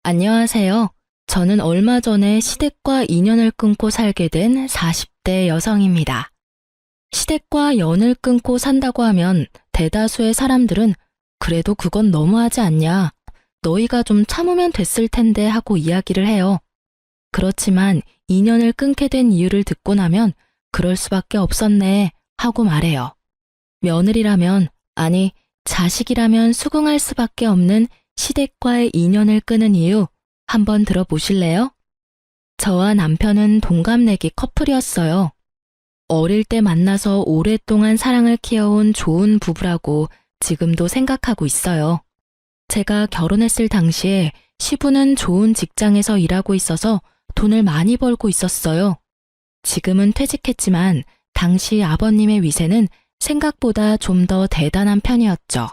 안녕하세요. 저는 얼마 전에 시댁과 인연을 끊고 살게 된 40대 여성입니다. 시댁과 연을 끊고 산다고 하면 대다수의 사람들은 그래도 그건 너무하지 않냐. 너희가 좀 참으면 됐을 텐데 하고 이야기를 해요. 그렇지만 인연을 끊게 된 이유를 듣고 나면 그럴 수밖에 없었네 하고 말해요. 며느리라면, 아니, 자식이라면 수긍할 수밖에 없는 시댁과의 인연을 끊은 이유 한번 들어보실래요? 저와 남편은 동갑내기 커플이었어요. 어릴 때 만나서 오랫동안 사랑을 키워온 좋은 부부라고 지금도 생각하고 있어요. 제가 결혼했을 당시에 시부는 좋은 직장에서 일하고 있어서 돈을 많이 벌고 있었어요. 지금은 퇴직했지만 당시 아버님의 위세는 생각보다 좀 더 대단한 편이었죠.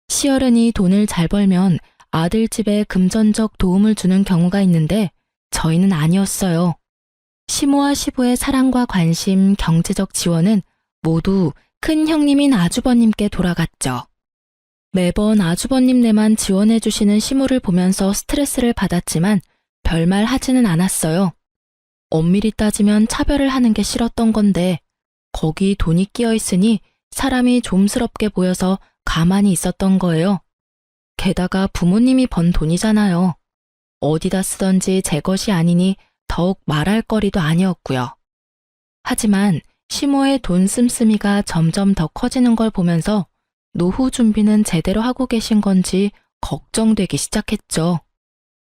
시어른이 돈을 잘 벌면 아들 집에 금전적 도움을 주는 경우가 있는데 저희는 아니었어요. 시모와 시부의 사랑과 관심, 경제적 지원은 모두 큰 형님인 아주버님께 돌아갔죠. 매번 아주버님네만 지원해 주시는 시모를 보면서 스트레스를 받았지만 별말 하지는 않았어요. 엄밀히 따지면 차별을 하는 게 싫었던 건데 거기 돈이 끼어 있으니 사람이 좀스럽게 보여서 가만히 있었던 거예요. 게다가 부모님이 번 돈이잖아요. 어디다 쓰던지 제 것이 아니니 더욱 말할 거리도 아니었고요. 하지만 시모의 돈 씀씀이가 점점 더 커지는 걸 보면서 노후 준비는 제대로 하고 계신 건지 걱정되기 시작했죠.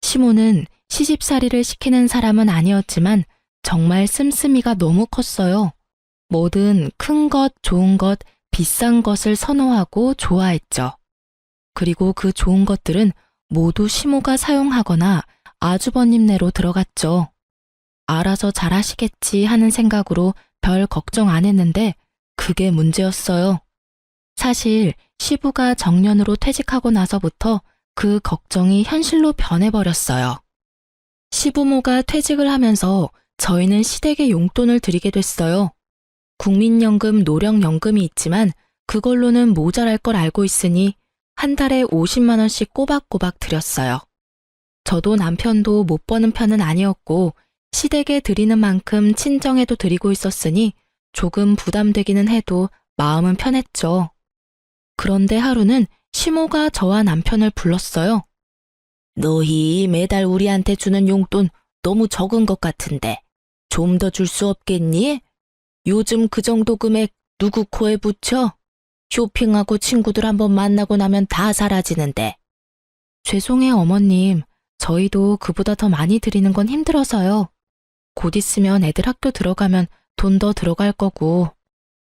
시모는 시집살이를 시키는 사람은 아니었지만 정말 씀씀이가 너무 컸어요. 뭐든 큰 것, 좋은 것, 비싼 것을 선호하고 좋아했죠. 그리고 그 좋은 것들은 모두 시모가 사용하거나 아주버님네로 들어갔죠. 알아서 잘하시겠지 하는 생각으로 별 걱정 안 했는데 그게 문제였어요. 사실 시부가 정년으로 퇴직하고 나서부터 그 걱정이 현실로 변해버렸어요. 시부모가 퇴직을 하면서 저희는 시댁에 용돈을 드리게 됐어요. 국민연금, 노령연금이 있지만 그걸로는 모자랄 걸 알고 있으니 한 달에 50만 원씩 꼬박꼬박 드렸어요. 저도 남편도 못 버는 편은 아니었고 시댁에 드리는 만큼 친정에도 드리고 있었으니 조금 부담되기는 해도 마음은 편했죠. 그런데 하루는 시모가 저와 남편을 불렀어요. 너희 매달 우리한테 주는 용돈 너무 적은 것 같은데 좀 더 줄 수 없겠니? 요즘 그 정도 금액 누구 코에 붙여? 쇼핑하고 친구들 한번 만나고 나면 다 사라지는데. 죄송해요, 어머님. 저희도 그보다 더 많이 드리는 건 힘들어서요. 곧 있으면 애들 학교 들어가면 돈 더 들어갈 거고,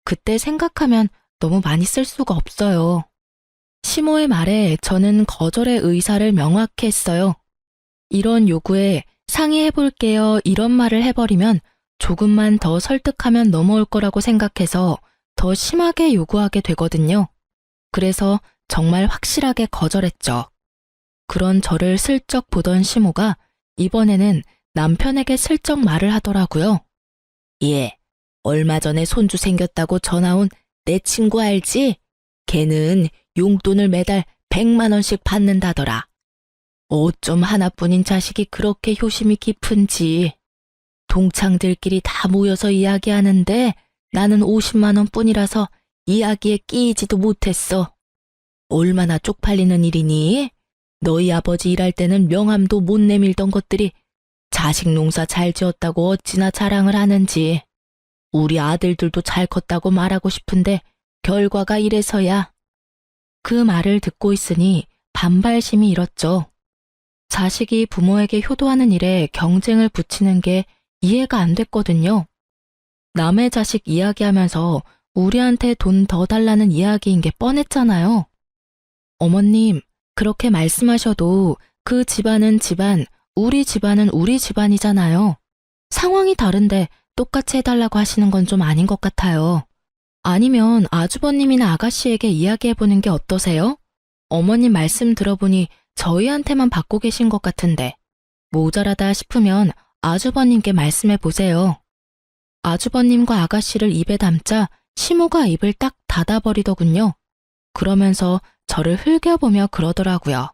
그때 생각하면 너무 많이 쓸 수가 없어요. 시모의 말에 저는 거절의 의사를 명확히 했어요. 이런 요구에 상의해볼게요 이런 말을 해버리면 조금만 더 설득하면 넘어올 거라고 생각해서 더 심하게 요구하게 되거든요. 그래서 정말 확실하게 거절했죠. 그런 저를 슬쩍 보던 시모가 이번에는 남편에게 슬쩍 말을 하더라고요. 예, 얼마 전에 손주 생겼다고 전화 온 내 친구 알지? 걔는 용돈을 매달 100만 원씩 받는다더라. 어쩜 하나뿐인 자식이 그렇게 효심이 깊은지. 동창들끼리 다 모여서 이야기하는데 나는 50만 원 뿐이라서 이야기에 끼이지도 못했어. 얼마나 쪽팔리는 일이니? 너희 아버지 일할 때는 명함도 못 내밀던 것들이 자식 농사 잘 지었다고 어찌나 자랑을 하는지. 우리 아들들도 잘 컸다고 말하고 싶은데 결과가 이래서야. 그 말을 듣고 있으니 반발심이 일었죠. 자식이 부모에게 효도하는 일에 경쟁을 붙이는 게 이해가 안 됐거든요. 남의 자식 이야기하면서 우리한테 돈 더 달라는 이야기인 게 뻔했잖아요. 어머님, 그렇게 말씀하셔도 그 집안은 집안, 우리 집안은 우리 집안이잖아요. 상황이 다른데 똑같이 해달라고 하시는 건 좀 아닌 것 같아요. 아니면 아주버님이나 아가씨에게 이야기해보는 게 어떠세요? 어머님 말씀 들어보니 저희한테만 받고 계신 것 같은데 모자라다 싶으면 아주버님께 말씀해보세요. 아주버님과 아가씨를 입에 담자 시모가 입을 딱 닫아버리더군요. 그러면서 저를 흘겨보며 그러더라고요.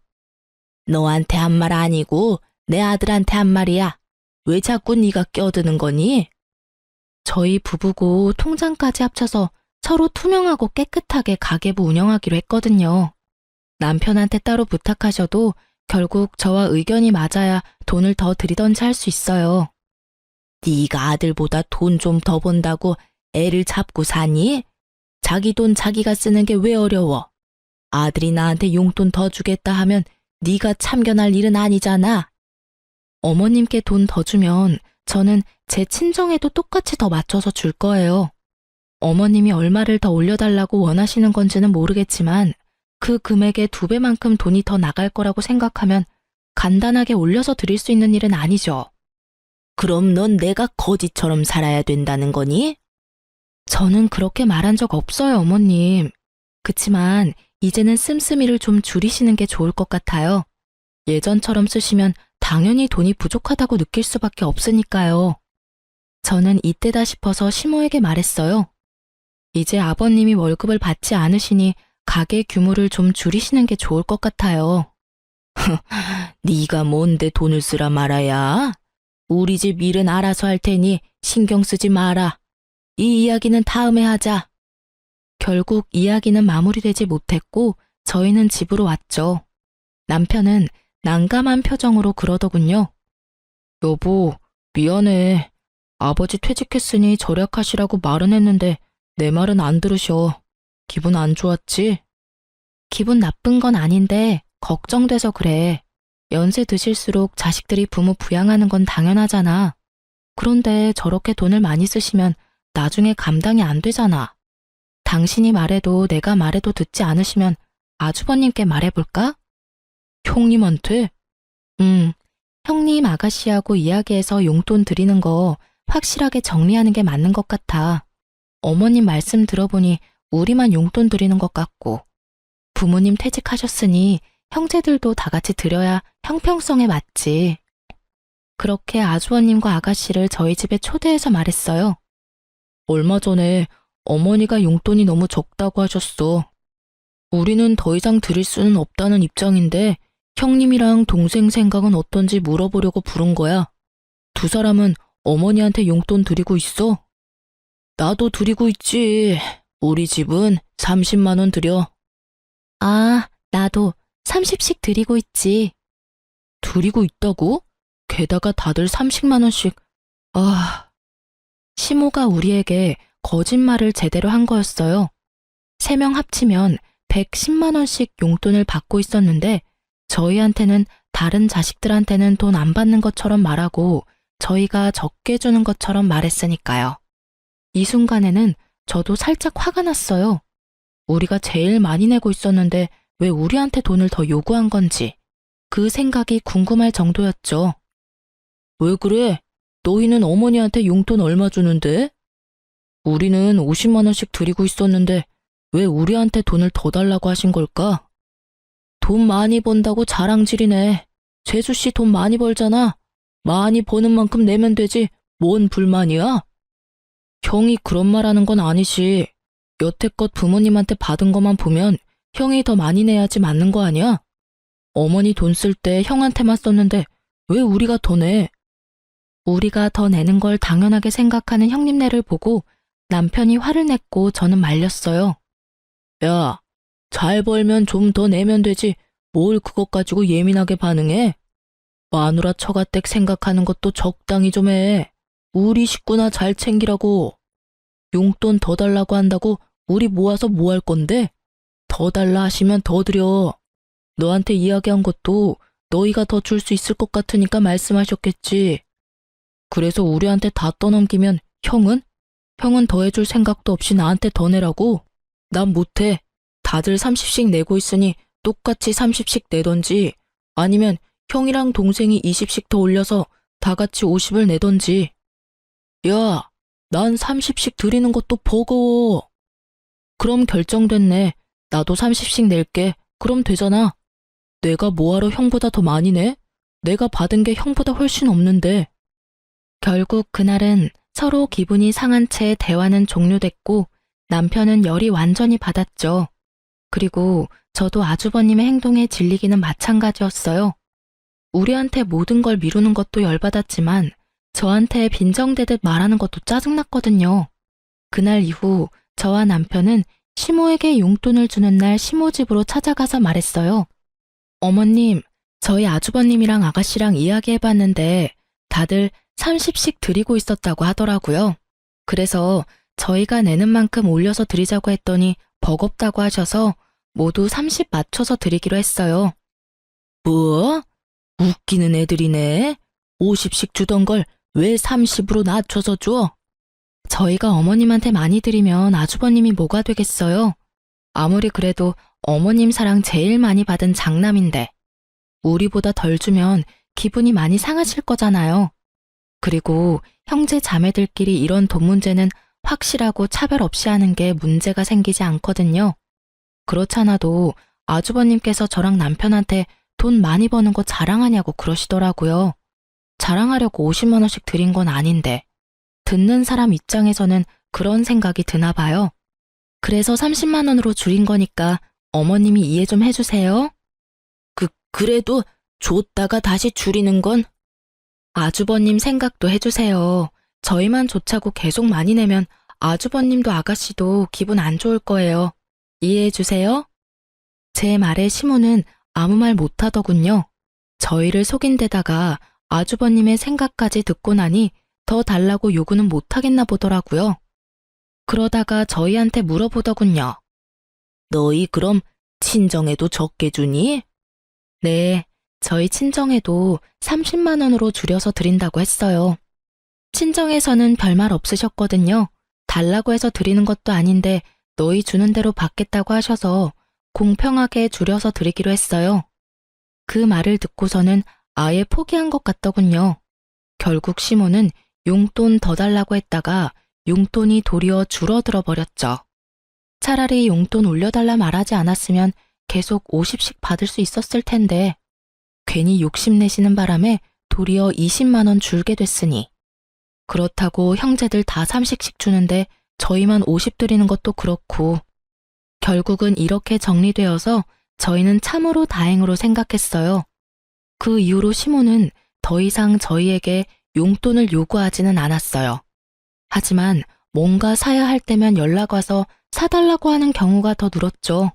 너한테 한 말 아니고 내 아들한테 한 말이야. 왜 자꾸 네가 껴드는 거니? 저희 부부고 통장까지 합쳐서 서로 투명하고 깨끗하게 가계부 운영하기로 했거든요. 남편한테 따로 부탁하셔도 결국 저와 의견이 맞아야 돈을 더 들이던지 할 수 있어요. 네가 아들보다 돈 좀 더 번다고 애를 잡고 사니? 자기 돈 자기가 쓰는 게 왜 어려워? 아들이 나한테 용돈 더 주겠다 하면 네가 참견할 일은 아니잖아. 어머님께 돈 더 주면 저는 제 친정에도 똑같이 더 맞춰서 줄 거예요. 어머님이 얼마를 더 올려달라고 원하시는 건지는 모르겠지만 그 금액의 2배만큼 돈이 더 나갈 거라고 생각하면 간단하게 올려서 드릴 수 있는 일은 아니죠. 그럼 넌 내가 거지처럼 살아야 된다는 거니? 저는 그렇게 말한 적 없어요, 어머님. 그치만 이제는 씀씀이를 좀 줄이시는 게 좋을 것 같아요. 예전처럼 쓰시면 당연히 돈이 부족하다고 느낄 수밖에 없으니까요. 저는 이때다 싶어서 시모에게 말했어요. 이제 아버님이 월급을 받지 않으시니 가게 규모를 좀 줄이시는 게 좋을 것 같아요. 네가 뭔데 돈을 쓰라 말아야? 우리 집 일은 알아서 할 테니 신경 쓰지 마라. 이 이야기는 다음에 하자. 결국 이야기는 마무리되지 못했고 저희는 집으로 왔죠. 남편은 난감한 표정으로 그러더군요. 여보, 미안해. 아버지 퇴직했으니 절약하시라고 말은 했는데 내 말은 안 들으셔. 기분 안 좋았지? 기분 나쁜 건 아닌데 걱정돼서 그래. 연세 드실수록 자식들이 부모 부양하는 건 당연하잖아. 그런데 저렇게 돈을 많이 쓰시면 나중에 감당이 안 되잖아. 당신이 말해도 내가 말해도 듣지 않으시면 아주버님께 말해볼까? 형님한테? 형님 아가씨하고 이야기해서 용돈 드리는 거 확실하게 정리하는 게 맞는 것 같아. 어머님 말씀 들어보니 우리만 용돈 드리는 것 같고 부모님 퇴직하셨으니 형제들도 다 같이 드려야 형평성에 맞지. 그렇게 아주버님과 아가씨를 저희 집에 초대해서 말했어요. 얼마 전에 어머니가 용돈이 너무 적다고 하셨어. 우리는 더 이상 드릴 수는 없다는 입장인데 형님이랑 동생 생각은 어떤지 물어보려고 부른 거야. 두 사람은 어머니한테 용돈 드리고 있어? 나도 드리고 있지. 우리 집은 30만 원 드려. 아, 나도 30씩 드리고 있지. 드리고 있다고? 게다가 다들 30만 원씩. 아, 시모가 우리에게 거짓말을 제대로 한 거였어요. 3명 합치면 110만 원씩 용돈을 받고 있었는데 저희한테는 다른 자식들한테는 돈 안 받는 것처럼 말하고 저희가 적게 주는 것처럼 말했으니까요. 이 순간에는 저도 살짝 화가 났어요. 우리가 제일 많이 내고 있었는데 왜 우리한테 돈을 더 요구한 건지 그 생각이 궁금할 정도였죠. 왜 그래? 너희는 어머니한테 용돈 얼마 주는데? 우리는 50만 원씩 드리고 있었는데 왜 우리한테 돈을 더 달라고 하신 걸까? 돈 많이 번다고 자랑질이네. 재수씨 돈 많이 벌잖아. 많이 버는 만큼 내면 되지. 뭔 불만이야? 형이 그런 말 하는 건 아니지. 여태껏 부모님한테 받은 것만 보면 형이 더 많이 내야지 맞는 거 아니야? 어머니 돈 쓸 때 형한테만 썼는데 왜 우리가 더 내? 우리가 더 내는 걸 당연하게 생각하는 형님네를 보고 남편이 화를 냈고 저는 말렸어요. 야, 잘 벌면 좀 더 내면 되지. 뭘 그것 가지고 예민하게 반응해? 마누라 처가댁 생각하는 것도 적당히 좀 해. 우리 식구나 잘 챙기라고. 용돈 더 달라고 한다고 우리 모아서 뭐 할 건데? 더 달라 하시면 더 드려. 너한테 이야기한 것도 너희가 더 줄 수 있을 것 같으니까 말씀하셨겠지. 그래서 우리한테 다 떠넘기면 형은? 형은 더 해줄 생각도 없이 나한테 더 내라고? 난 못해. 다들 30씩 내고 있으니 똑같이 30씩 내던지 아니면 형이랑 동생이 20씩 더 올려서 다 같이 50을 내던지. 야, 난 30씩 드리는 것도 버거워. 그럼 결정됐네. 나도 30씩 낼게. 그럼 되잖아. 내가 뭐하러 형보다 더 많이 내? 내가 받은 게 형보다 훨씬 없는데. 결국 그날은 서로 기분이 상한 채 대화는 종료됐고 남편은 열이 완전히 받았죠. 그리고 저도 아주버님의 행동에 질리기는 마찬가지였어요. 우리한테 모든 걸 미루는 것도 열받았지만 저한테 빈정대듯 말하는 것도 짜증났거든요. 그날 이후 저와 남편은 시모에게 용돈을 주는 날 시모 집으로 찾아가서 말했어요. 어머님, 저희 아주버님이랑 아가씨랑 이야기해봤는데 다들 30씩 드리고 있었다고 하더라고요. 그래서 저희가 내는 만큼 올려서 드리자고 했더니 버겁다고 하셔서 모두 30 맞춰서 드리기로 했어요. 뭐? 웃기는 애들이네. 50씩 주던 걸 왜 30으로 낮춰서 줘? 저희가 어머님한테 많이 드리면 아주버님이 뭐가 되겠어요? 아무리 그래도 어머님 사랑 제일 많이 받은 장남인데 우리보다 덜 주면 기분이 많이 상하실 거잖아요. 그리고 형제 자매들끼리 이런 돈 문제는 확실하고 차별 없이 하는 게 문제가 생기지 않거든요. 그렇잖아도 아주버님께서 저랑 남편한테 돈 많이 버는 거 자랑하냐고 그러시더라고요. 자랑하려고 50만 원씩 드린 건 아닌데 듣는 사람 입장에서는 그런 생각이 드나 봐요. 그래서 30만 원으로 줄인 거니까 어머님이 이해 좀 해주세요. 그래도 줬다가 다시 줄이는 건? 아주버님 생각도 해주세요. 저희만 좋자고 계속 많이 내면 아주버님도 아가씨도 기분 안 좋을 거예요. 이해해주세요. 제 말에 시모는 아무 말 못하더군요. 저희를 속인 데다가 아주버님의 생각까지 듣고 나니 더 달라고 요구는 못하겠나 보더라고요. 그러다가 저희한테 물어보더군요. 너희 그럼 친정에도 적게 주니? 네, 저희 친정에도 30만 원으로 줄여서 드린다고 했어요. 친정에서는 별말 없으셨거든요. 달라고 해서 드리는 것도 아닌데 너희 주는 대로 받겠다고 하셔서 공평하게 줄여서 드리기로 했어요. 그 말을 듣고서는 아예 포기한 것 같더군요. 결국 시모는 용돈 더 달라고 했다가 용돈이 도리어 줄어들어 버렸죠. 차라리 용돈 올려달라 말하지 않았으면 계속 50씩 받을 수 있었을 텐데 괜히 욕심내시는 바람에 도리어 20만 원 줄게 됐으니 그렇다고 형제들 다 30씩 주는데 저희만 50 드리는 것도 그렇고 결국은 이렇게 정리되어서 저희는 참으로 다행으로 생각했어요. 그 이후로 시모는 더 이상 저희에게 용돈을 요구하지는 않았어요. 하지만 뭔가 사야 할 때면 연락 와서 사달라고 하는 경우가 더 늘었죠.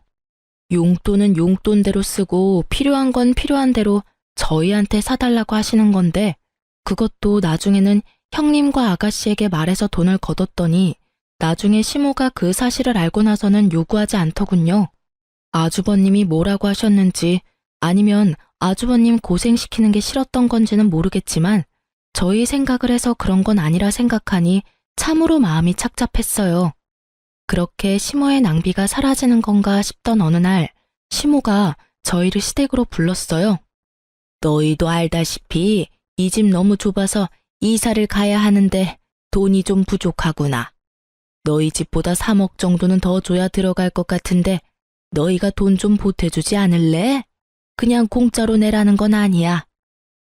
용돈은 용돈대로 쓰고 필요한 건 필요한 대로 저희한테 사달라고 하시는 건데 그것도 나중에는 형님과 아가씨에게 말해서 돈을 거뒀더니 나중에 시모가 그 사실을 알고 나서는 요구하지 않더군요. 아주버님이 뭐라고 하셨는지 아니면 아주버님 고생시키는 게 싫었던 건지는 모르겠지만 저희 생각을 해서 그런 건 아니라 생각하니 참으로 마음이 착잡했어요. 그렇게 시모의 낭비가 사라지는 건가 싶던 어느 날 시모가 저희를 시댁으로 불렀어요. 너희도 알다시피 이 집 너무 좁아서 이사를 가야 하는데 돈이 좀 부족하구나. 너희 집보다 3억 정도는 더 줘야 들어갈 것 같은데 너희가 돈 좀 보태주지 않을래? 그냥 공짜로 내라는 건 아니야.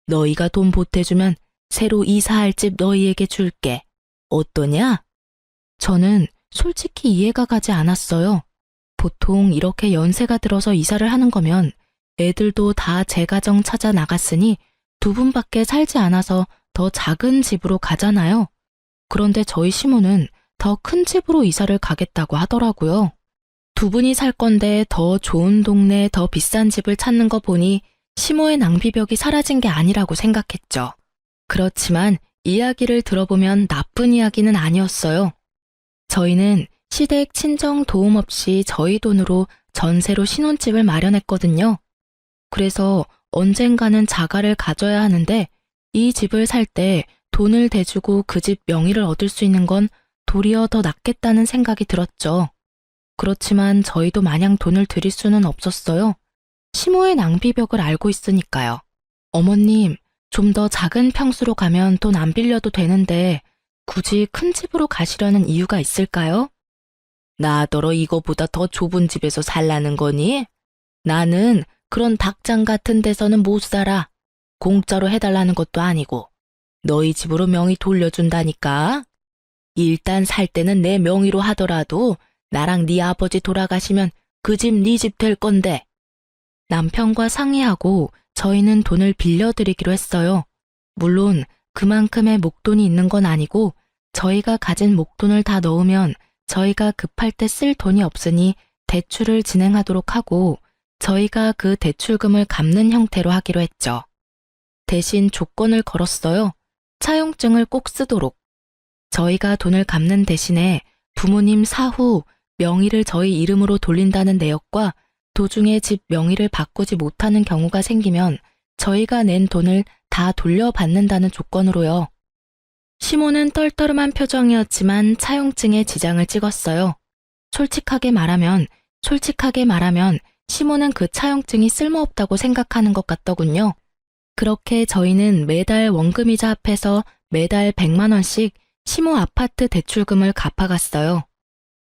너희가 돈 보태주면 새로 이사할 집 너희에게 줄게. 어떠냐? 저는 솔직히 이해가 가지 않았어요. 보통 이렇게 연세가 들어서 이사를 하는 거면 애들도 다 제 가정 찾아 나갔으니 두 분밖에 살지 않아서 더 작은 집으로 가잖아요. 그런데 저희 시모는 더 큰 집으로 이사를 가겠다고 하더라고요. 두 분이 살 건데 더 좋은 동네, 더 비싼 집을 찾는 거 보니 시모의 낭비벽이 사라진 게 아니라고 생각했죠. 그렇지만 이야기를 들어보면 나쁜 이야기는 아니었어요. 저희는 시댁 친정 도움 없이 저희 돈으로 전세로 신혼집을 마련했거든요. 그래서 언젠가는 자가를 가져야 하는데 이 집을 살 때 돈을 대주고 그 집 명의를 얻을 수 있는 건 도리어 더 낫겠다는 생각이 들었죠. 그렇지만 저희도 마냥 돈을 드릴 수는 없었어요. 시모의 낭비벽을 알고 있으니까요. 어머님, 좀 더 작은 평수로 가면 돈 안 빌려도 되는데 굳이 큰 집으로 가시려는 이유가 있을까요? 나더러 이거보다 더 좁은 집에서 살라는 거니? 나는 그런 닭장 같은 데서는 못 살아. 공짜로 해달라는 것도 아니고 너희 집으로 명의 돌려준다니까. 일단 살 때는 내 명의로 하더라도 나랑 네 아버지 돌아가시면 그 집 네 집 될 건데. 남편과 상의하고 저희는 돈을 빌려드리기로 했어요. 물론 그만큼의 목돈이 있는 건 아니고 저희가 가진 목돈을 다 넣으면 저희가 급할 때 쓸 돈이 없으니 대출을 진행하도록 하고 저희가 그 대출금을 갚는 형태로 하기로 했죠. 대신 조건을 걸었어요. 차용증을 꼭 쓰도록. 저희가 돈을 갚는 대신에 부모님 사후 명의를 저희 이름으로 돌린다는 내역과 도중에 집 명의를 바꾸지 못하는 경우가 생기면 저희가 낸 돈을 다 돌려받는다는 조건으로요. 시모는 떨떠름한 표정이었지만 차용증에 지장을 찍었어요. 솔직하게 말하면 시모는 그 차용증이 쓸모없다고 생각하는 것 같더군요. 그렇게 저희는 매달 원금이자 합해서 매달 100만 원씩 시모 아파트 대출금을 갚아갔어요.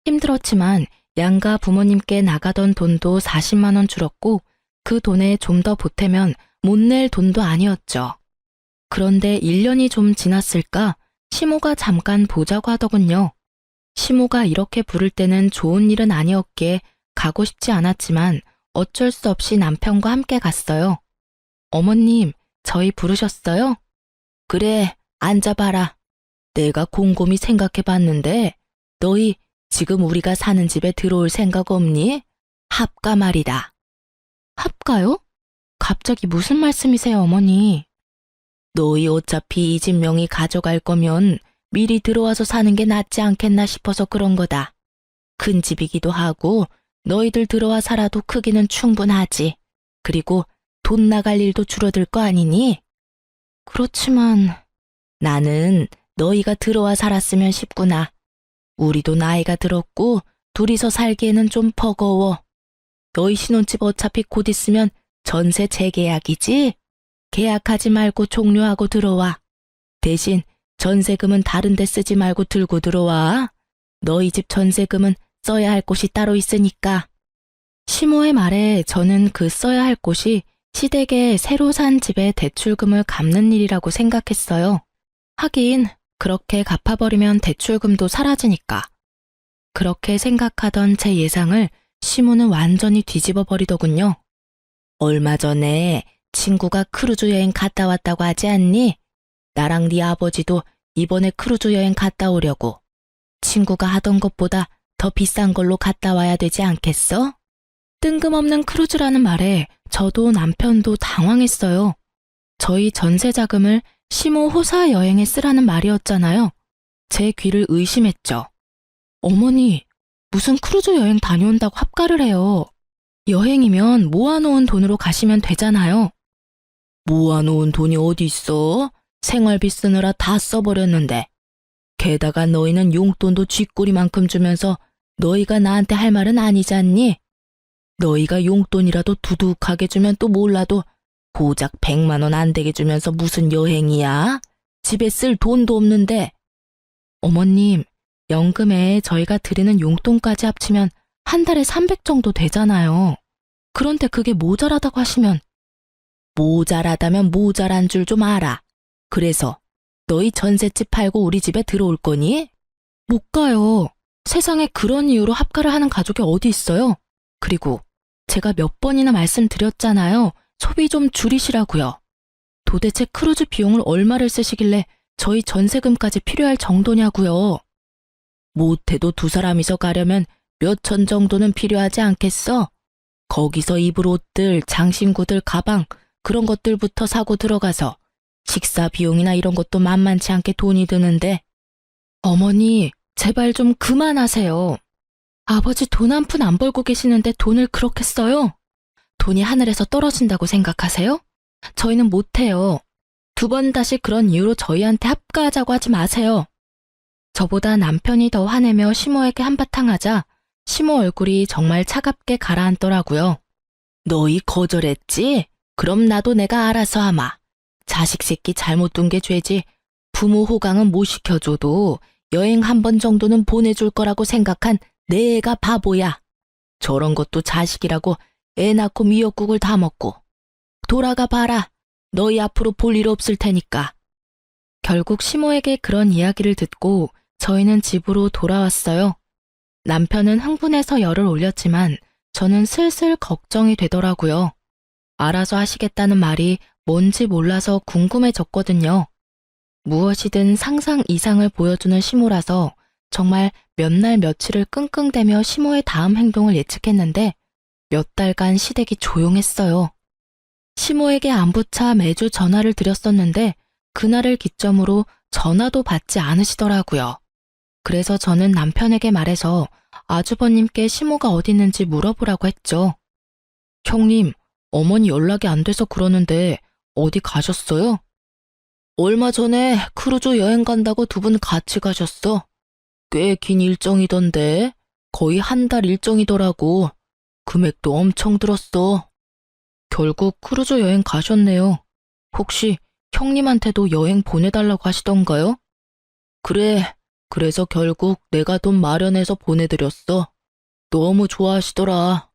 힘들었지만 양가 부모님께 나가던 돈도 40만 원 줄었고 그 돈에 좀 더 보태면 못 낼 돈도 아니었죠. 그런데 1년이 좀 지났을까 시모가 잠깐 보자고 하더군요. 시모가 이렇게 부를 때는 좋은 일은 아니었기에 가고 싶지 않았지만 어쩔 수 없이 남편과 함께 갔어요. 어머님, 저희 부르셨어요? 그래, 앉아봐라. 내가 곰곰이 생각해봤는데 너희 지금 우리가 사는 집에 들어올 생각 없니? 합가 말이다. 합가요? 갑자기 무슨 말씀이세요, 어머니? 너희 어차피 이 집 명의 가져갈 거면 미리 들어와서 사는 게 낫지 않겠나 싶어서 그런 거다. 큰 집이기도 하고 너희들 들어와 살아도 크기는 충분하지. 그리고 돈 나갈 일도 줄어들 거 아니니? 그렇지만 나는 너희가 들어와 살았으면 싶구나. 우리도 나이가 들었고 둘이서 살기에는 좀 버거워. 너희 신혼집 어차피 곧 있으면 전세 재계약이지? 계약하지 말고 종료하고 들어와. 대신 전세금은 다른 데 쓰지 말고 들고 들어와. 너희 집 전세금은 써야 할 곳이 따로 있으니까. 시모의 말에 저는 그 써야 할 곳이 시댁에 새로 산 집의 대출금을 갚는 일이라고 생각했어요. 하긴 그렇게 갚아버리면 대출금도 사라지니까. 그렇게 생각하던 제 예상을 시모는 완전히 뒤집어 버리더군요. 얼마 전에 친구가 크루즈 여행 갔다 왔다고 하지 않니? 나랑 네 아버지도 이번에 크루즈 여행 갔다 오려고. 친구가 하던 것보다 더 비싼 걸로 갔다 와야 되지 않겠어? 뜬금없는 크루즈라는 말에 저도 남편도 당황했어요. 저희 전세 자금을 시모 호사 여행에 쓰라는 말이었잖아요. 제 귀를 의심했죠. 어머니, 무슨 크루즈 여행 다녀온다고 합가를 해요. 여행이면 모아놓은 돈으로 가시면 되잖아요. 모아놓은 돈이 어디 있어? 생활비 쓰느라 다 써버렸는데. 게다가 너희는 용돈도 쥐꼬리만큼 주면서 너희가 나한테 할 말은 아니지 않니? 너희가 용돈이라도 두둑하게 주면 또 몰라도 고작 100만 원 안 되게 주면서 무슨 여행이야? 집에 쓸 돈도 없는데. 어머님, 연금에 저희가 드리는 용돈까지 합치면 한 달에 300 정도 되잖아요. 그런데 그게 모자라다고 하시면. 모자라다면 모자란 줄 좀 알아. 그래서 너희 전셋집 팔고 우리 집에 들어올 거니? 못 가요. 세상에 그런 이유로 합가를 하는 가족이 어디 있어요? 그리고 제가 몇 번이나 말씀드렸잖아요. 소비 좀 줄이시라고요. 도대체 크루즈 비용을 얼마를 쓰시길래 저희 전세금까지 필요할 정도냐고요. 못해도 두 사람이서 가려면 몇 천 정도는 필요하지 않겠어? 거기서 입을 옷들, 장신구들, 가방 그런 것들부터 사고 들어가서 식사 비용이나 이런 것도 만만치 않게 돈이 드는데. 어머니, 제발 좀 그만하세요. 아버지 돈 한 푼 안 벌고 계시는데 돈을 그렇게 써요? 돈이 하늘에서 떨어진다고 생각하세요? 저희는 못해요. 2번 다시 그런 이유로 저희한테 합가하자고 하지 마세요. 저보다 남편이 더 화내며 시모에게 한바탕 하자 시모 얼굴이 정말 차갑게 가라앉더라고요. 너희 거절했지? 그럼 나도 내가 알아서 하마. 자식 새끼 잘못 둔 게 죄지. 부모 호강은 못 시켜줘도 여행 한 번 정도는 보내줄 거라고 생각한 내 애가 바보야. 저런 것도 자식이라고 애 낳고 미역국을 다 먹고. 돌아가 봐라. 너희 앞으로 볼 일 없을 테니까. 결국 시모에게 그런 이야기를 듣고 저희는 집으로 돌아왔어요. 남편은 흥분해서 열을 올렸지만 저는 슬슬 걱정이 되더라고요. 알아서 하시겠다는 말이 뭔지 몰라서 궁금해졌거든요. 무엇이든 상상 이상을 보여주는 시모라서 정말 몇 날 며칠을 끙끙대며 시모의 다음 행동을 예측했는데 몇 달간 시댁이 조용했어요. 시모에게 안부차 매주 전화를 드렸었는데 그날을 기점으로 전화도 받지 않으시더라고요. 그래서 저는 남편에게 말해서 아주버님께 시모가 어디 있는지 물어보라고 했죠. 형님, 어머니 연락이 안 돼서 그러는데 어디 가셨어요? 얼마 전에 크루즈 여행 간다고 두 분 같이 가셨어. 꽤 긴 일정이던데 거의 한 달 일정이더라고. 금액도 엄청 들었어. 결국 크루즈 여행 가셨네요. 혹시 형님한테도 여행 보내달라고 하시던가요? 그래, 그래서 결국 내가 돈 마련해서 보내드렸어. 너무 좋아하시더라.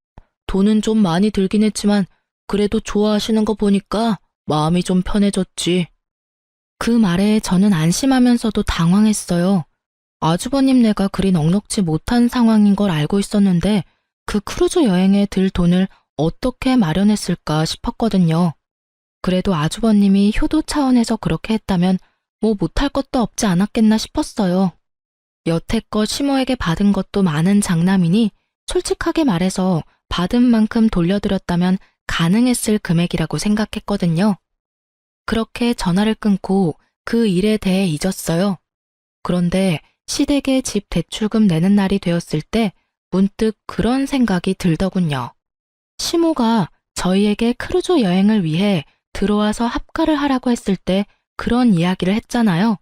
돈은 좀 많이 들긴 했지만 그래도 좋아하시는 거 보니까 마음이 좀 편해졌지. 그 말에 저는 안심하면서도 당황했어요. 아주버님네가 그리 넉넉지 못한 상황인 걸 알고 있었는데 그 크루즈 여행에 들 돈을 어떻게 마련했을까 싶었거든요. 그래도 아주버님이 효도 차원에서 그렇게 했다면 뭐 못할 것도 없지 않았겠나 싶었어요. 여태껏 시모에게 받은 것도 많은 장남이니 솔직하게 말해서 받은 만큼 돌려드렸다면 가능했을 금액이라고 생각했거든요. 그렇게 전화를 끊고 그 일에 대해 잊었어요. 그런데 시댁에 집 대출금 내는 날이 되었을 때 문득 그런 생각이 들더군요. 시모가 저희에게 크루즈 여행을 위해 들어와서 합가를 하라고 했을 때 그런 이야기를 했잖아요.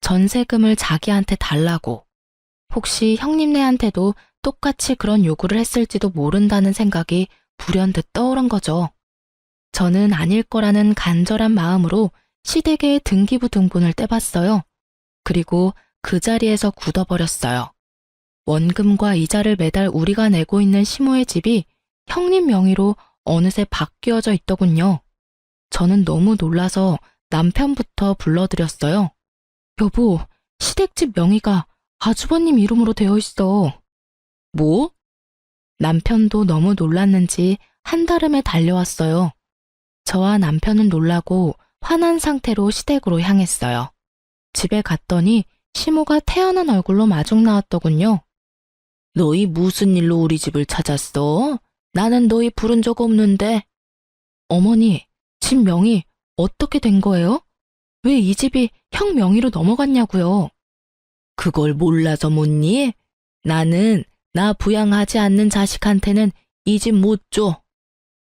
전세금을 자기한테 달라고. 혹시 형님네한테도 똑같이 그런 요구를 했을지도 모른다는 생각이 불현듯 떠오른 거죠. 저는 아닐 거라는 간절한 마음으로 시댁의 등기부 등본을 떼봤어요. 그리고 그 자리에서 굳어버렸어요. 원금과 이자를 매달 우리가 내고 있는 시모의 집이 형님 명의로 어느새 바뀌어져 있더군요. 저는 너무 놀라서 남편부터 불러드렸어요. 여보, 시댁집 명의가 아주버님 이름으로 되어 있어. 뭐? 남편도 너무 놀랐는지 한달음에 달려왔어요. 저와 남편은 놀라고 화난 상태로 시댁으로 향했어요. 집에 갔더니 시모가 태연한 얼굴로 마중 나왔더군요. 너희 무슨 일로 우리 집을 찾았어? 나는 너희 부른 적 없는데. 어머니, 집 명의 어떻게 된 거예요? 왜 이 집이 형 명의로 넘어갔냐고요? 그걸 몰라서 묻니? 나는 나 부양하지 않는 자식한테는 이 집 못 줘.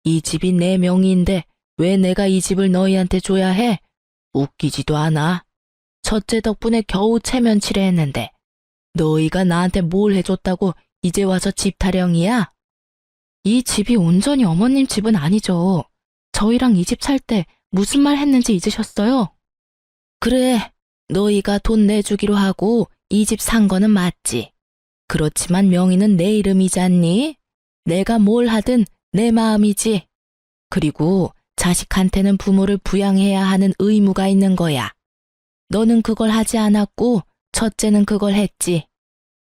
이 집이 내 명의인데 왜 내가 이 집을 너희한테 줘야 해? 웃기지도 않아. 첫째 덕분에 겨우 체면치레 했는데 너희가 나한테 뭘 해줬다고 이제 와서 집 타령이야? 이 집이 온전히 어머님 집은 아니죠. 저희랑 이 집 살 때 무슨 말 했는지 잊으셨어요? 그래, 너희가 돈 내주기로 하고 이 집 산 거는 맞지. 그렇지만 명의는 내 이름이잖니? 내가 뭘 하든 내 마음이지. 그리고 자식한테는 부모를 부양해야 하는 의무가 있는 거야. 너는 그걸 하지 않았고 첫째는 그걸 했지.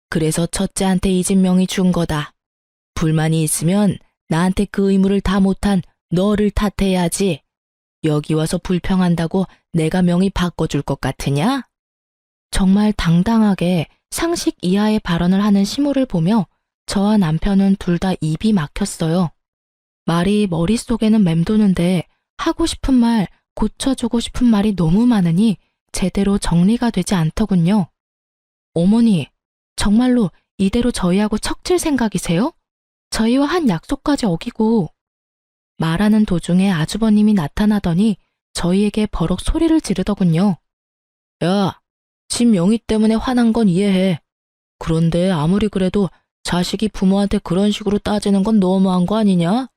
그래서 첫째한테 이 집 명의 준 거다. 불만이 있으면 나한테 그 의무를 다 못한 너를 탓해야지. 여기 와서 불평한다고 내가 명의 바꿔줄 것 같으냐? 정말 당당하게 상식 이하의 발언을 하는 시모를 보며 저와 남편은 둘 다 입이 막혔어요. 말이 머릿속에는 맴도는데 하고 싶은 말, 고쳐주고 싶은 말이 너무 많으니 제대로 정리가 되지 않더군요. 어머니, 정말로 이대로 저희하고 척질 생각이세요? 저희와 한 약속까지 어기고. 말하는 도중에 아주버님이 나타나더니 저희에게 버럭 소리를 지르더군요. 야, 집 명의 때문에 화난 건 이해해. 그런데 아무리 그래도 자식이 부모한테 그런 식으로 따지는 건 너무한 거 아니냐?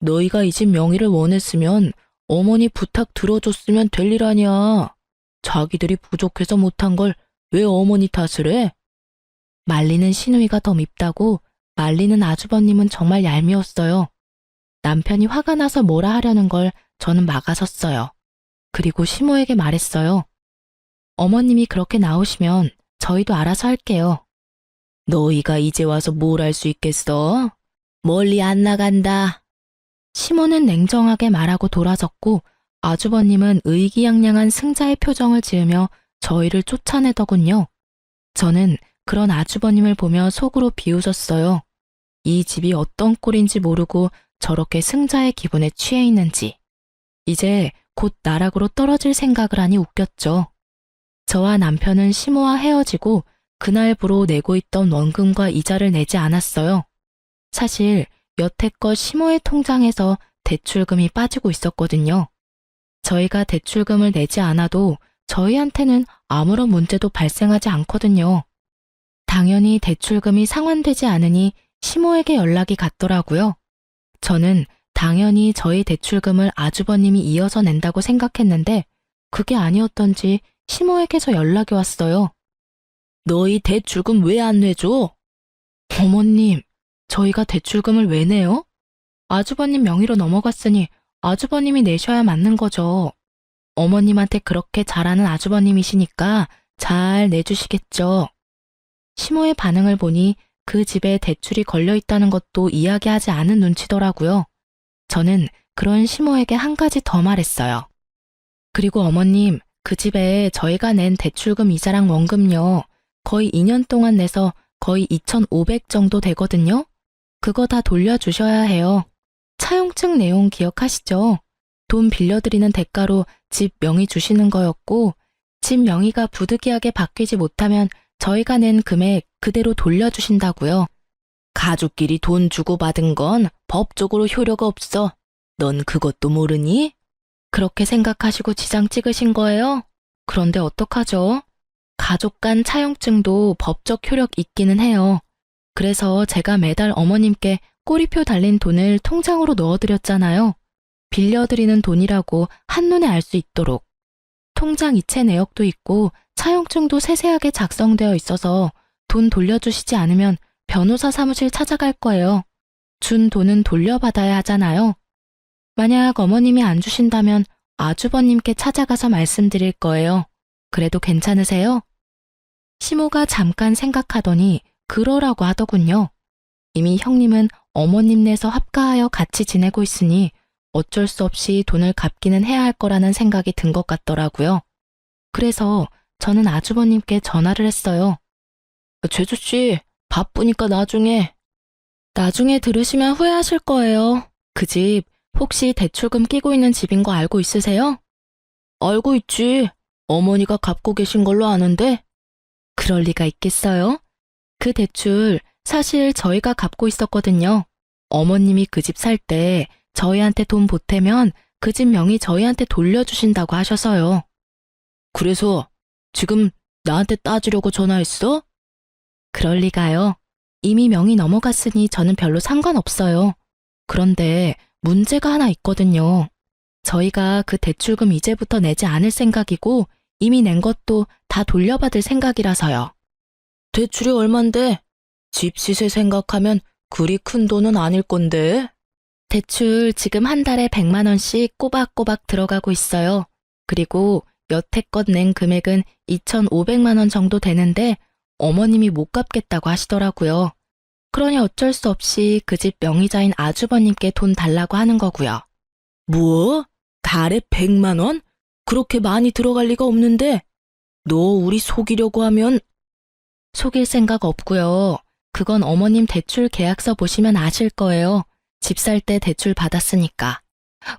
너희가 이 집 명의를 원했으면 어머니 부탁 들어줬으면 될 일 아니야. 자기들이 부족해서 못한 걸 왜 어머니 탓을 해? 말리는 시누이가 더 밉다고 말리는 아주버님은 정말 얄미웠어요. 남편이 화가 나서 뭐라 하려는 걸 저는 막아섰어요. 그리고 시모에게 말했어요. 어머님이 그렇게 나오시면 저희도 알아서 할게요. 너희가 이제 와서 뭘 할 수 있겠어? 멀리 안 나간다. 시모는 냉정하게 말하고 돌아섰고 아주버님은 의기양양한 승자의 표정을 지으며 저희를 쫓아내더군요. 저는 그런 아주버님을 보며 속으로 비웃었어요. 이 집이 어떤 꼴인지 모르고 저렇게 승자의 기분에 취해 있는지. 이제 곧 나락으로 떨어질 생각을 하니 웃겼죠. 저와 남편은 시모와 헤어지고 그날부로 내고 있던 원금과 이자를 내지 않았어요. 사실 여태껏 시모의 통장에서 대출금이 빠지고 있었거든요. 저희가 대출금을 내지 않아도 저희한테는 아무런 문제도 발생하지 않거든요. 당연히 대출금이 상환되지 않으니 시모에게 연락이 갔더라고요. 저는 당연히 저희 대출금을 아주버님이 이어서 낸다고 생각했는데 그게 아니었던지 시모에게서 연락이 왔어요. 너희 대출금 왜 안 내줘? 어머님, 저희가 대출금을 왜 내요? 아주버님 명의로 넘어갔으니 아주버님이 내셔야 맞는 거죠. 어머님한테 그렇게 잘하는 아주버님이시니까 잘 내주시겠죠. 시모의 반응을 보니 그 집에 대출이 걸려 있다는 것도 이야기하지 않은 눈치더라고요. 저는 그런 시모에게 한 가지 더 말했어요. 그리고 어머님, 그 집에 저희가 낸 대출금 이자랑 원금요. 거의 2년 동안 내서 거의 2,500 정도 되거든요. 그거 다 돌려주셔야 해요. 차용증 내용 기억하시죠? 돈 빌려드리는 대가로 집 명의 주시는 거였고 집 명의가 부득이하게 바뀌지 못하면 저희가 낸 금액 그대로 돌려주신다고요. 가족끼리 돈 주고받은 건 법적으로 효력가 없어. 넌 그것도 모르니? 그렇게 생각하시고 지장 찍으신 거예요? 그런데 어떡하죠? 가족 간 차용증도 법적 효력 있기는 해요. 그래서 제가 매달 어머님께 꼬리표 달린 돈을 통장으로 넣어드렸잖아요. 빌려드리는 돈이라고 한눈에 알 수 있도록. 통장 이체 내역도 있고 차용증도 세세하게 작성되어 있어서 돈 돌려주시지 않으면 변호사 사무실 찾아갈 거예요. 준 돈은 돌려받아야 하잖아요. 만약 어머님이 안 주신다면 아주버님께 찾아가서 말씀드릴 거예요. 그래도 괜찮으세요? 시모가 잠깐 생각하더니 그러라고 하더군요. 이미 형님은 어머님네서 합가하여 같이 지내고 있으니 어쩔 수 없이 돈을 갚기는 해야 할 거라는 생각이 든 것 같더라고요. 그래서 저는 아주버님께 전화를 했어요. 제주씨, 바쁘니까 나중에 들으시면 후회하실 거예요. 그 집 혹시 대출금 끼고 있는 집인 거 알고 있으세요? 알고 있지. 어머니가 갚고 계신 걸로 아는데. 그럴 리가 있겠어요? 그 대출 사실 저희가 갚고 있었거든요. 어머님이 그 집 살 때 저희한테 돈 보태면 그 집 명의 저희한테 돌려주신다고 하셔서요. 그래서 지금 나한테 따지려고 전화했어? 그럴 리가요. 이미 명의 넘어갔으니 저는 별로 상관없어요. 그런데 문제가 하나 있거든요. 저희가 그 대출금 이제부터 내지 않을 생각이고 이미 낸 것도 다 돌려받을 생각이라서요. 대출이 얼만데? 집 시세 생각하면 그리 큰 돈은 아닐 건데. 대출 지금 한 달에 100만 원씩 꼬박꼬박 들어가고 있어요. 그리고 여태껏 낸 금액은 2,500만 원 정도 되는데 어머님이 못 갚겠다고 하시더라고요. 그러니 어쩔 수 없이 그 집 명의자인 아주버님께 돈 달라고 하는 거고요. 뭐? 달에 100만 원? 그렇게 많이 들어갈 리가 없는데. 너 우리 속이려고 하면. 속일 생각 없고요. 그건 어머님 대출 계약서 보시면 아실 거예요. 집 살 때 대출 받았으니까.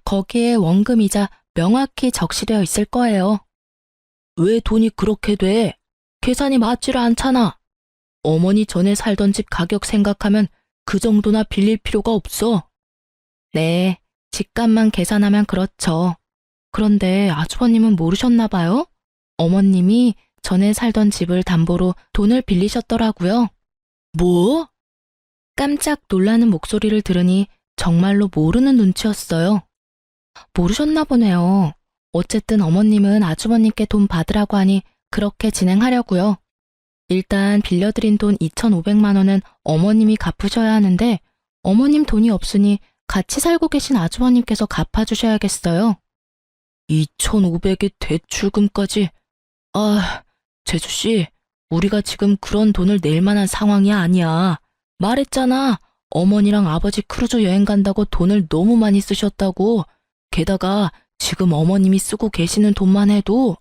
거기에 원금이자 명확히 적시되어 있을 거예요. 왜 돈이 그렇게 돼? 계산이 맞지를 않잖아. 어머니 전에 살던 집 가격 생각하면 그 정도나 빌릴 필요가 없어. 네, 집값만 계산하면 그렇죠. 그런데 아주버님은 모르셨나 봐요? 어머님이 전에 살던 집을 담보로 돈을 빌리셨더라고요. 뭐? 깜짝 놀라는 목소리를 들으니 정말로 모르는 눈치였어요. 모르셨나 보네요. 어쨌든 어머님은 아주버님께 돈 받으라고 하니 그렇게 진행하려고요. 일단 빌려드린 돈 2,500만 원은 어머님이 갚으셔야 하는데 어머님 돈이 없으니 같이 살고 계신 아주버님께서 갚아주셔야겠어요. 2,500의 대출금까지. 아, 제주씨, 우리가 지금 그런 돈을 낼 만한 상황이 아니야. 말했잖아. 어머니랑 아버지 크루즈 여행 간다고 돈을 너무 많이 쓰셨다고. 게다가 지금 어머님이 쓰고 계시는 돈만 해도.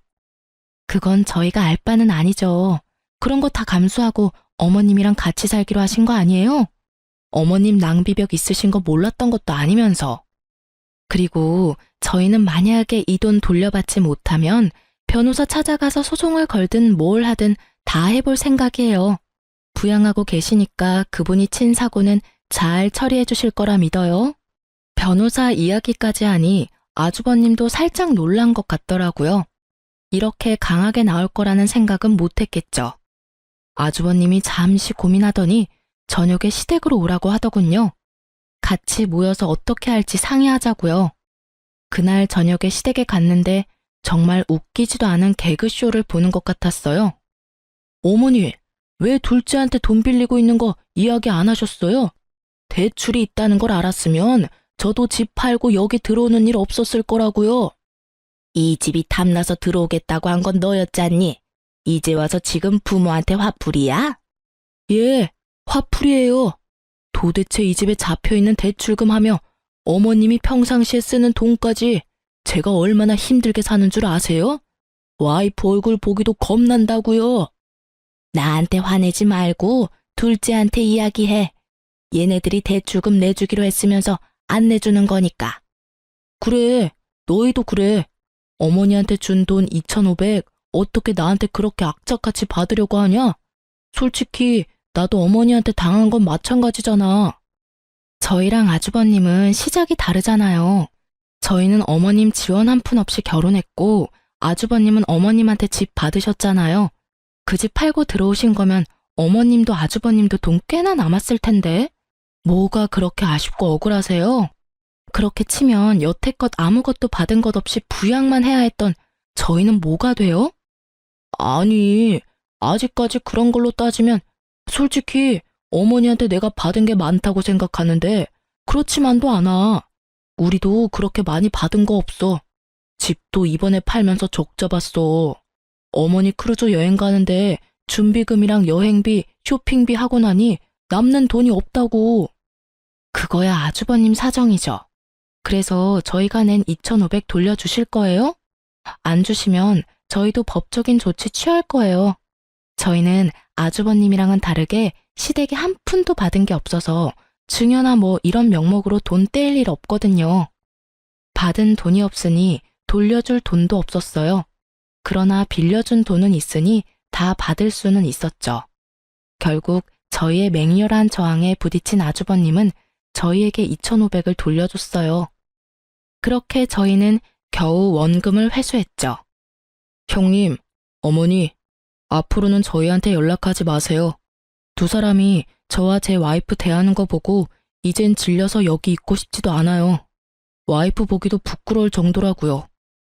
그건 저희가 알 바는 아니죠. 그런 거 다 감수하고 어머님이랑 같이 살기로 하신 거 아니에요? 어머님 낭비벽 있으신 거 몰랐던 것도 아니면서. 그리고 저희는 만약에 이 돈 돌려받지 못하면 변호사 찾아가서 소송을 걸든 뭘 하든 다 해볼 생각이에요. 부양하고 계시니까 그분이 친 사고는 잘 처리해 주실 거라 믿어요. 변호사 이야기까지 하니 아주버님도 살짝 놀란 것 같더라고요. 이렇게 강하게 나올 거라는 생각은 못했겠죠. 아주버님이 잠시 고민하더니 저녁에 시댁으로 오라고 하더군요. 같이 모여서 어떻게 할지 상의하자고요. 그날 저녁에 시댁에 갔는데 정말 웃기지도 않은 개그쇼를 보는 것 같았어요. 어머니, 왜 둘째한테 돈 빌리고 있는 거 이야기 안 하셨어요? 대출이 있다는 걸 알았으면 저도 집 팔고 여기 들어오는 일 없었을 거라고요. 이 집이 탐나서 들어오겠다고 한 건 너였잖니? 이제 와서 지금 부모한테 화풀이야? 예, 화풀이에요. 도대체 이 집에 잡혀있는 대출금 하며 어머님이 평상시에 쓰는 돈까지 제가 얼마나 힘들게 사는 줄 아세요? 와이프 얼굴 보기도 겁난다고요. 나한테 화내지 말고 둘째한테 이야기해. 얘네들이 대출금 내주기로 했으면서 안 내주는 거니까. 그래, 너희도 그래. 어머니한테 준 돈 2,500 어떻게 나한테 그렇게 악착같이 받으려고 하냐? 솔직히 나도 어머니한테 당한 건 마찬가지잖아. 저희랑 아주버님은 시작이 다르잖아요. 저희는 어머님 지원 한 푼 없이 결혼했고 아주버님은 어머님한테 집 받으셨잖아요. 그 집 팔고 들어오신 거면 어머님도 아주버님도 돈 꽤나 남았을 텐데 뭐가 그렇게 아쉽고 억울하세요? 그렇게 치면 여태껏 아무것도 받은 것 없이 부양만 해야 했던 저희는 뭐가 돼요? 아니, 아직까지 그런 걸로 따지면 솔직히 어머니한테 내가 받은 게 많다고 생각하는데 그렇지만도 않아. 우리도 그렇게 많이 받은 거 없어. 집도 이번에 팔면서 적자 봤어. 어머니 크루즈 여행 가는데 준비금이랑 여행비, 쇼핑비 하고 나니 남는 돈이 없다고. 그거야 아주버님 사정이죠. 그래서 저희가 낸 2,500 돌려주실 거예요? 안 주시면 저희도 법적인 조치 취할 거예요. 저희는 아주버님이랑은 다르게 시댁에 한 푼도 받은 게 없어서 증여나 뭐 이런 명목으로 돈 떼일 일 없거든요. 받은 돈이 없으니 돌려줄 돈도 없었어요. 그러나 빌려준 돈은 있으니 다 받을 수는 있었죠. 결국 저희의 맹렬한 저항에 부딪힌 아주버님은 저희에게 2,500을 돌려줬어요. 그렇게 저희는 겨우 원금을 회수했죠. 형님, 어머니, 앞으로는 저희한테 연락하지 마세요. 두 사람이 저와 제 와이프 대하는 거 보고 이젠 질려서 여기 있고 싶지도 않아요. 와이프 보기도 부끄러울 정도라고요.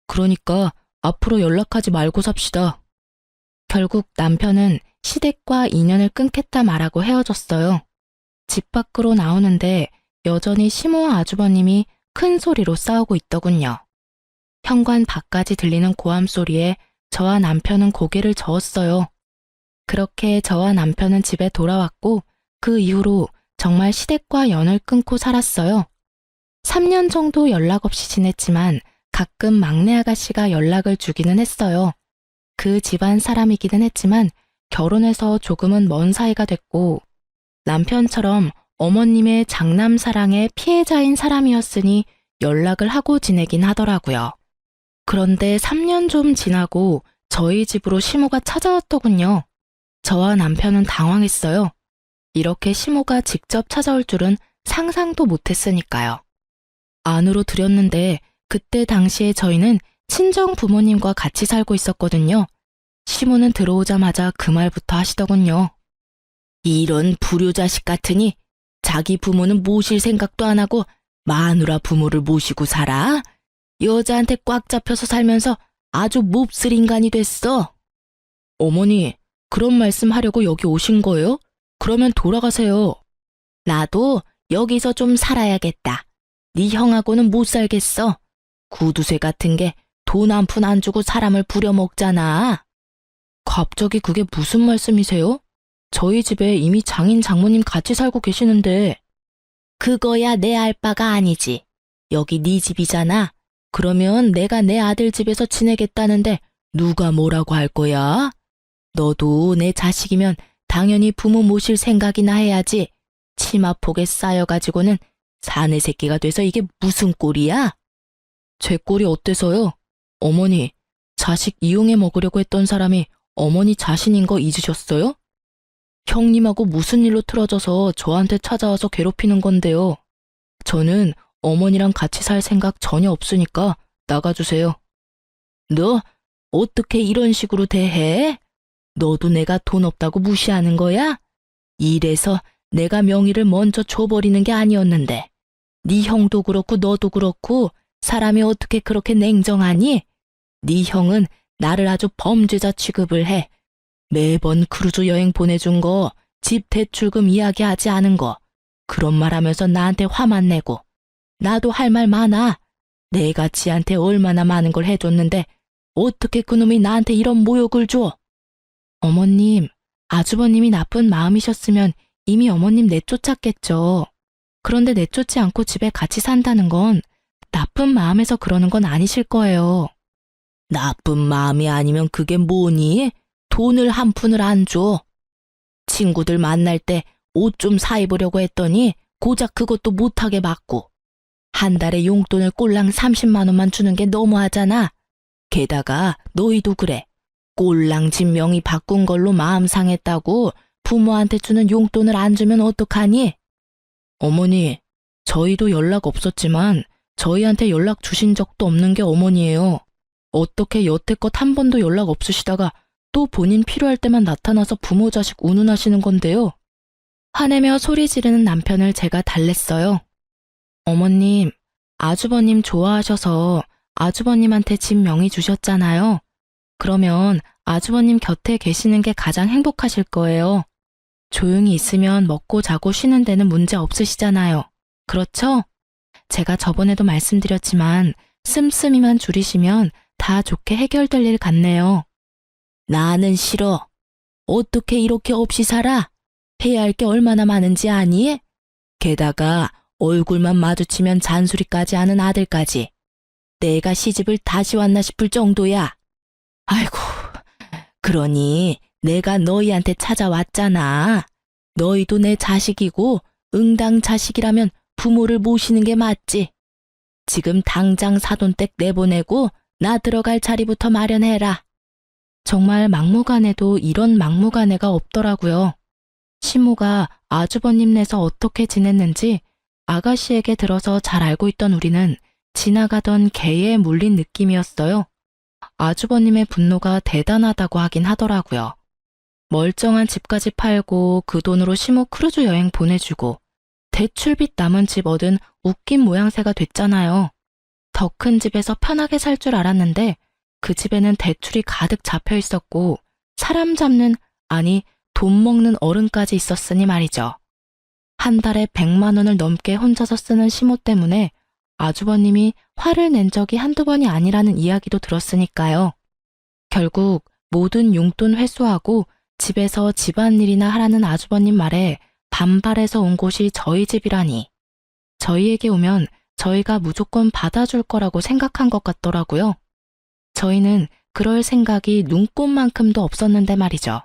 그러니까 앞으로 연락하지 말고 삽시다. 결국 남편은 시댁과 인연을 끊겠다 말하고 헤어졌어요. 집 밖으로 나오는데 여전히 시모와 아주버님이 큰 소리로 싸우고 있더군요. 현관 밖까지 들리는 고함 소리에 저와 남편은 고개를 저었어요. 그렇게 저와 남편은 집에 돌아왔고 그 이후로 정말 시댁과 연을 끊고 살았어요. 3년 정도 연락 없이 지냈지만 가끔 막내 아가씨가 연락을 주기는 했어요. 그 집안 사람이기는 했지만 결혼해서 조금은 먼 사이가 됐고 남편처럼 어머님의 장남 사랑의 피해자인 사람이었으니 연락을 하고 지내긴 하더라고요. 그런데 3년 좀 지나고 저희 집으로 시모가 찾아왔더군요. 저와 남편은 당황했어요. 이렇게 시모가 직접 찾아올 줄은 상상도 못했으니까요. 안으로 들였는데 그때 당시에 저희는 친정 부모님과 같이 살고 있었거든요. 시모는 들어오자마자 그 말부터 하시더군요. 이런 불효자식 같으니 자기 부모는 모실 생각도 안 하고 마누라 부모를 모시고 살아? 여자한테 꽉 잡혀서 살면서 아주 몹쓸 인간이 됐어. 어머니, 그런 말씀 하려고 여기 오신 거예요? 그러면 돌아가세요. 나도 여기서 좀 살아야겠다. 네 형하고는 못 살겠어. 구두쇠 같은 게 돈 한 푼 안 주고 사람을 부려먹잖아. 갑자기 그게 무슨 말씀이세요? 저희 집에 이미 장인 장모님 같이 살고 계시는데. 그거야 내 알 바가 아니지. 여기 네 집이잖아. 그러면 내가 내 아들 집에서 지내겠다는데 누가 뭐라고 할 거야? 너도 내 자식이면 당연히 부모 모실 생각이나 해야지. 치마폭에 쌓여가지고는 사내 새끼가 돼서 이게 무슨 꼴이야? 제 꼴이 어때서요? 어머니, 자식 이용해 먹으려고 했던 사람이 어머니 자신인 거 잊으셨어요? 형님하고 무슨 일로 틀어져서 저한테 찾아와서 괴롭히는 건데요. 저는 어머니랑 같이 살 생각 전혀 없으니까 나가주세요. 너 어떻게 이런 식으로 대해? 너도 내가 돈 없다고 무시하는 거야? 이래서 내가 명의를 먼저 줘버리는 게 아니었는데 네 형도 그렇고 너도 그렇고 사람이 어떻게 그렇게 냉정하니? 네 형은 나를 아주 범죄자 취급을 해. 매번 크루즈 여행 보내준 거, 집 대출금 이야기하지 않은 거, 그런 말 하면서 나한테 화만 내고. 나도 할 말 많아. 내가 지한테 얼마나 많은 걸 해줬는데 어떻게 그놈이 나한테 이런 모욕을 줘? 어머님, 아주버님이 나쁜 마음이셨으면 이미 어머님 내쫓았겠죠. 그런데 내쫓지 않고 집에 같이 산다는 건 나쁜 마음에서 그러는 건 아니실 거예요. 나쁜 마음이 아니면 그게 뭐니? 돈을 한 푼을 안 줘. 친구들 만날 때 옷 좀 사입으려고 했더니 고작 그것도 못하게 맞고. 한 달에 용돈을 꼴랑 30만 원만 주는 게 너무하잖아. 게다가 너희도 그래. 꼴랑 집 명의 바꾼 걸로 마음 상했다고 부모한테 주는 용돈을 안 주면 어떡하니? 어머니, 저희도 연락 없었지만 저희한테 연락 주신 적도 없는 게 어머니예요. 어떻게 여태껏 한 번도 연락 없으시다가 또 본인 필요할 때만 나타나서 부모 자식 운운하시는 건데요. 화내며 소리 지르는 남편을 제가 달랬어요. 어머님, 아주버님 좋아하셔서 아주버님한테 집 명의 주셨잖아요. 그러면 아주버님 곁에 계시는 게 가장 행복하실 거예요. 조용히 있으면 먹고 자고 쉬는 데는 문제 없으시잖아요. 그렇죠? 제가 저번에도 말씀드렸지만 씀씀이만 줄이시면 다 좋게 해결될 일 같네요. 나는 싫어. 어떻게 이렇게 없이 살아? 해야 할 게 얼마나 많은지 아니? 게다가 얼굴만 마주치면 잔소리까지 하는 아들까지. 내가 시집을 다시 왔나 싶을 정도야. 아이고, 그러니 내가 너희한테 찾아왔잖아. 너희도 내 자식이고 응당 자식이라면 부모를 모시는 게 맞지. 지금 당장 사돈댁 내보내고 나 들어갈 자리부터 마련해라. 정말 막무가내도 이런 막무가내가 없더라고요. 시모가 아주버님네서 어떻게 지냈는지 아가씨에게 들어서 잘 알고 있던 우리는 지나가던 개에 물린 느낌이었어요. 아주버님의 분노가 대단하다고 하긴 하더라고요. 멀쩡한 집까지 팔고 그 돈으로 시모 크루즈 여행 보내주고 대출빚 남은 집 얻은 웃긴 모양새가 됐잖아요. 더 큰 집에서 편하게 살 줄 알았는데 그 집에는 대출이 가득 잡혀 있었고 사람 잡는, 아니 돈 먹는 어른까지 있었으니 말이죠. 한 달에 100만 원을 넘게 혼자서 쓰는 시모 때문에 아주버님이 화를 낸 적이 한두 번이 아니라는 이야기도 들었으니까요. 결국 모든 용돈 회수하고 집에서 집안일이나 하라는 아주버님 말에 반발해서 온 곳이 저희 집이라니. 저희에게 오면 저희가 무조건 받아줄 거라고 생각한 것 같더라고요. 저희는 그럴 생각이 눈꼽만큼도 없었는데 말이죠.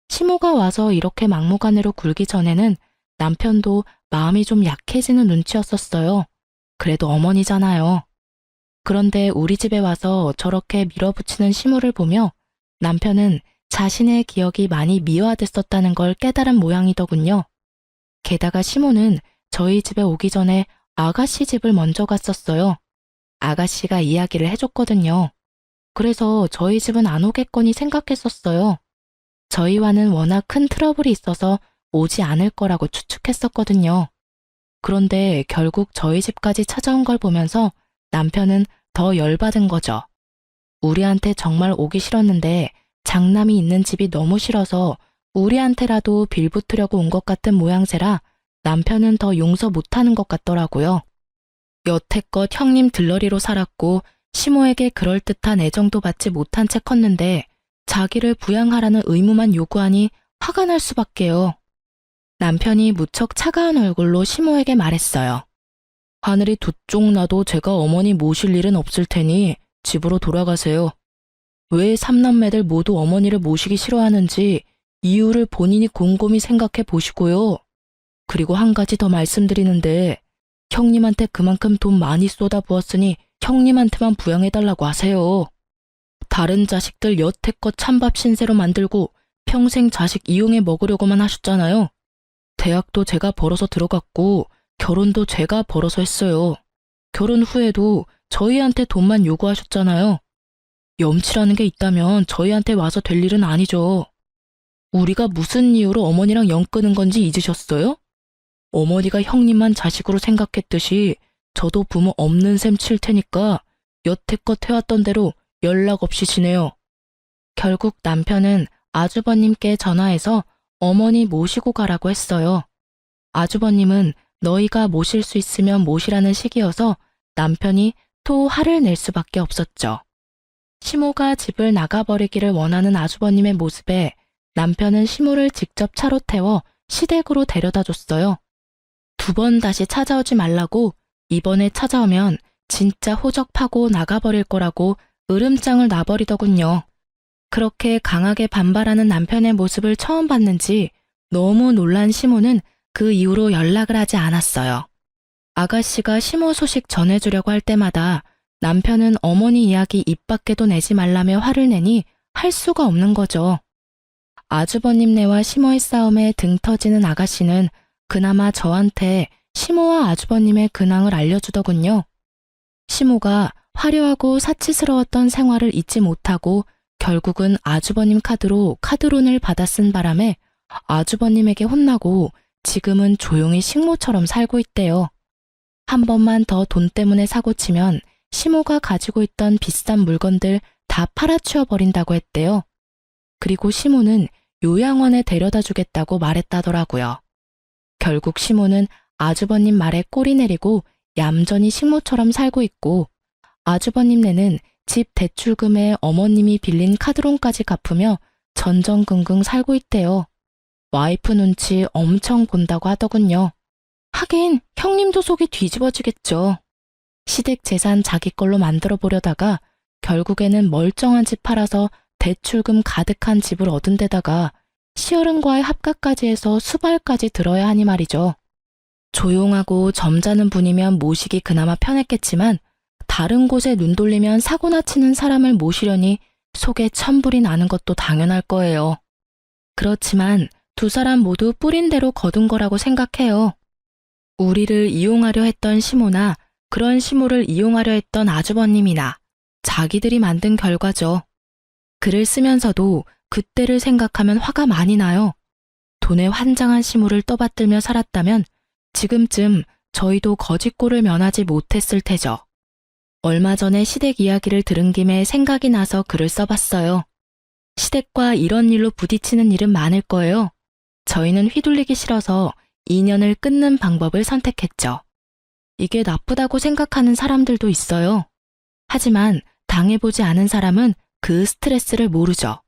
시모가 와서 이렇게 막무가내로 굴기 전에는 남편도 마음이 좀 약해지는 눈치였었어요. 그래도 어머니잖아요. 그런데 우리 집에 와서 저렇게 밀어붙이는 시모를 보며 남편은 자신의 기억이 많이 미화됐었다는 걸 깨달은 모양이더군요. 게다가 시모는 저희 집에 오기 전에 아가씨 집을 먼저 갔었어요. 아가씨가 이야기를 해줬거든요. 그래서 저희 집은 안 오겠거니 생각했었어요. 저희와는 워낙 큰 트러블이 있어서 오지 않을 거라고 추측했었거든요. 그런데 결국 저희 집까지 찾아온 걸 보면서 남편은 더 열받은 거죠. 우리한테 정말 오기 싫었는데 장남이 있는 집이 너무 싫어서 우리한테라도 빌붙으려고 온 것 같은 모양새라 남편은 더 용서 못하는 것 같더라고요. 여태껏 형님 들러리로 살았고 시모에게 그럴듯한 애정도 받지 못한 채 컸는데 자기를 부양하라는 의무만 요구하니 화가 날 수밖에요. 남편이 무척 차가운 얼굴로 시모에게 말했어요. 하늘이 두 쪽 나도 제가 어머니 모실 일은 없을 테니 집으로 돌아가세요. 왜 삼남매들 모두 어머니를 모시기 싫어하는지 이유를 본인이 곰곰이 생각해 보시고요. 그리고 한 가지 더 말씀드리는데 형님한테 그만큼 돈 많이 쏟아부었으니 형님한테만 부양해달라고 하세요. 다른 자식들 여태껏 찬밥 신세로 만들고 평생 자식 이용해 먹으려고만 하셨잖아요. 대학도 제가 벌어서 들어갔고 결혼도 제가 벌어서 했어요. 결혼 후에도 저희한테 돈만 요구하셨잖아요. 염치라는 게 있다면 저희한테 와서 될 일은 아니죠. 우리가 무슨 이유로 어머니랑 연 끊은 건지 잊으셨어요? 어머니가 형님만 자식으로 생각했듯이 저도 부모 없는 셈 칠 테니까 여태껏 해왔던 대로 연락 없이 지내요. 결국 남편은 아주버님께 전화해서 어머니 모시고 가라고 했어요. 아주버님은 너희가 모실 수 있으면 모시라는 식이어서 남편이 또 화를 낼 수밖에 없었죠. 시모가 집을 나가버리기를 원하는 아주버님의 모습에 남편은 시모를 직접 차로 태워 시댁으로 데려다 줬어요. 2번 다시 찾아오지 말라고 이번에 찾아오면 진짜 호적파고 나가버릴 거라고 으름장을 놔버리더군요. 그렇게 강하게 반발하는 남편의 모습을 처음 봤는지 너무 놀란 시모는 그 이후로 연락을 하지 않았어요. 아가씨가 시모 소식 전해주려고 할 때마다 남편은 어머니 이야기 입 밖에도 내지 말라며 화를 내니 할 수가 없는 거죠. 아주버님네와 시모의 싸움에 등 터지는 아가씨는 그나마 저한테 시모와 아주버님의 근황을 알려주더군요. 시모가 화려하고 사치스러웠던 생활을 잊지 못하고 결국은 아주버님 카드로 카드론을 받아 쓴 바람에 아주버님에게 혼나고 지금은 조용히 식모처럼 살고 있대요. 한 번만 더 돈 때문에 사고치면 시모가 가지고 있던 비싼 물건들 다 팔아치워 버린다고 했대요. 그리고 시모는 요양원에 데려다 주겠다고 말했다더라고요. 결국 시모는 아주버님 말에 꼬리 내리고 얌전히 식모처럼 살고 있고 아주버님네는 집 대출금에 어머님이 빌린 카드론까지 갚으며 전전긍긍 살고 있대요. 와이프 눈치 엄청 본다고 하더군요. 하긴 형님도 속이 뒤집어지겠죠. 시댁 재산 자기 걸로 만들어 보려다가 결국에는 멀쩡한 집 팔아서 대출금 가득한 집을 얻은 데다가 시어른과의 합가까지 해서 수발까지 들어야 하니 말이죠. 조용하고 점잖은 분이면 모시기 그나마 편했겠지만 다른 곳에 눈 돌리면 사고나 치는 사람을 모시려니 속에 천불이 나는 것도 당연할 거예요. 그렇지만 두 사람 모두 뿌린 대로 거둔 거라고 생각해요. 우리를 이용하려 했던 시모나 그런 시모를 이용하려 했던 아주버님이나 자기들이 만든 결과죠. 글을 쓰면서도 그때를 생각하면 화가 많이 나요. 돈에 환장한 시모를 떠받들며 살았다면 지금쯤 저희도 거짓골을 면하지 못했을 테죠. 얼마 전에 시댁 이야기를 들은 김에 생각이 나서 글을 써봤어요. 시댁과 이런 일로 부딪히는 일은 많을 거예요. 저희는 휘둘리기 싫어서 인연을 끊는 방법을 선택했죠. 이게 나쁘다고 생각하는 사람들도 있어요. 하지만 당해보지 않은 사람은 그 스트레스를 모르죠.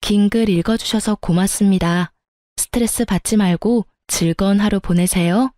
긴 글 읽어주셔서 고맙습니다. 스트레스 받지 말고 즐거운 하루 보내세요.